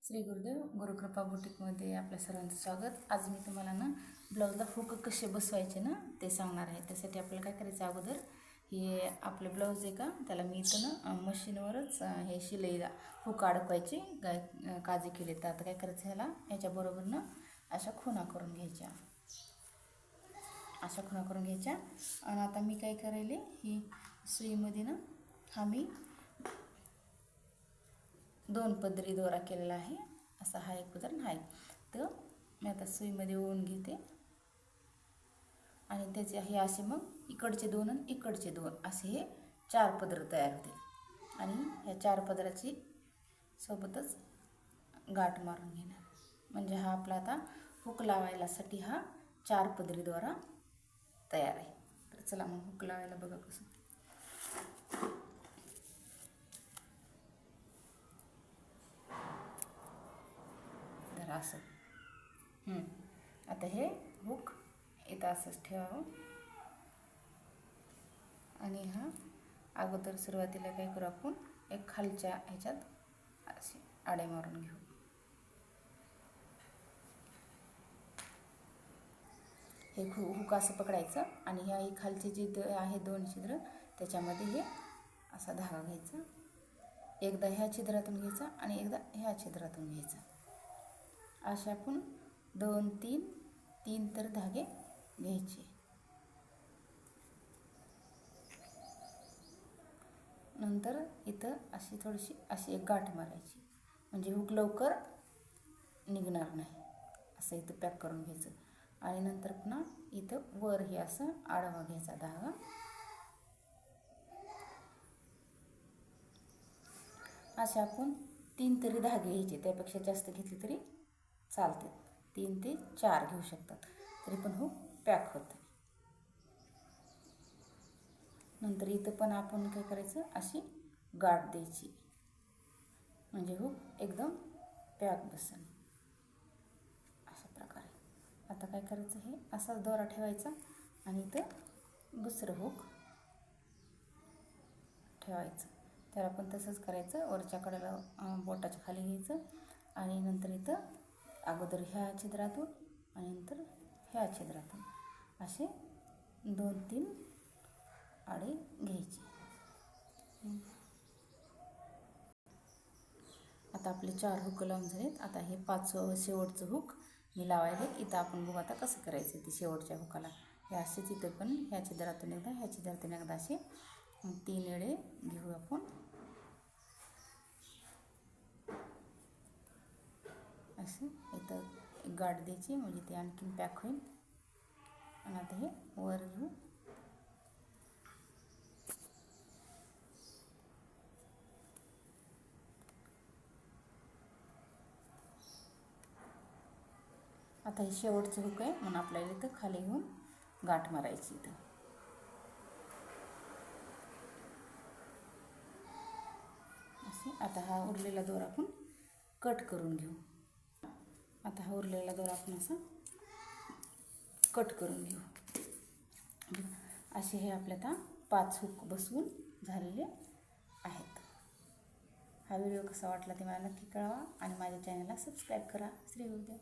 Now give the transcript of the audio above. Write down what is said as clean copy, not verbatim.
श्री गुरुदेव गुरुकृपा बुटीकमध्ये आपल्या सर्वांचं स्वागत. आज मी तुम्हाला ना ब्लाऊजला हुक कसे बसवायचे ना ते सांगणार आहे. त्यासाठी आपल्याला काय करायचं, अगोदर हे आपलं ब्लाऊज आहे का त्याला मी इथं ना मशीनवरच हे शिलाईला हुक अडकवायची काळजी केली. तर आता काय करायचं, ह्याच्याबरोबर ना अशा खुणा करून घ्यायच्या, आणि आता मी काय करायले, ही सुईमध्ये ना मी 2 पदरी दोरा केलेला आहे. असा हा एक पदर नाही, तर मी आता सुईमध्ये ओवून घेते आणि त्याचे हे असे मग इकडचे 2 आणि इकडचे 2 असे हे 4 पदर तयार होते. आणि ह्या 4 पदराची सोबतच गाठ मारून घेणार, म्हणजे हा आपला आता हुक लावायलासाठी हा 4 पदरी दोरा तयार आहे. तर चला मग हुक लावायला बघा कसं. असं आता हे हुक इथं असंच ठेवावं आणि हा अगोदर सुरुवातीला काय करू, आपण एक खालच्या ह्याच्यात असे आडे मारून घेऊ. हे हुक असं पकडायचं आणि ह्या खालचे जे आहे 2 छिद्र त्याच्यामध्ये हे असा धागा घ्यायचा. एकदा ह्या छिद्रातून घ्यायचा आणि एकदा ह्या छिद्रातून घ्यायचा. असे आपण 2-3 तर धागे घ्यायचे. नंतर इथं अशी थोडीशी अशी एक गाठ मारायची, म्हणजे हुक लवकर निघणार नाही. असं इथं पॅक करून घ्यायचं आणि नंतर पुन्हा इथं वर हे असं आडवा घ्यायचा धागा. असे आपण 3 तरी धागे घ्यायचे, त्यापेक्षा जास्त घेतले तरी चालते. 3 ते 4 घेऊ शकतात, तरी पण हुक पॅक होतं. नंतर इथं पण आपण काय करायचं, अशी गाठ द्यायची, म्हणजे हुक एकदम पॅक बसेल अशा प्रकारे. आता काय करायचं, हे असाच दोरा ठेवायचा आणि इथं दुसरं हुक ठेवायचं. तर आपण तसंच करायचं. वरच्या कडेला बोटाच्या खाली घ्यायचं आणि नंतर इथं अगोदर ह्या छिद्रातून आणि नंतर ह्या छिद्रातून असे 2-3 आडे घ्यायचे. आता आपले 4 हुक लावून झालेत. आता हे 5वं शेवटचं हुक मी लावायला. इथं आपण बघू आता कसं करायचं. ते शेवटच्या हुकाला हे असेच इथं पण ह्या छिद्रातून एकदा, ह्या छिद्रातून एकदा असे 3 एळे घेऊ आपण. असं इथं एक गाठ द्यायची, म्हणजे ते आणखीन पॅक होईल. आणि आता हे वर घेऊ. आता हे शेवटचं हुक आहे, म्हणून आपल्याला इथं खाली घेऊन गाठ मारायची इथं. असे आता हा उरलेला दोरा आपण कट करून घेऊ. आता हा उरलेला दोरा आपण असा कट करून घेऊ. असे हे आपल्या आता 5 हुक बसवून झालेले आहेत. हा व्हिडिओ कसा वाटला ते मला नक्की कळवा आणि माझ्या चॅनलला सबस्क्राईब करा. श्री गुरुदेव.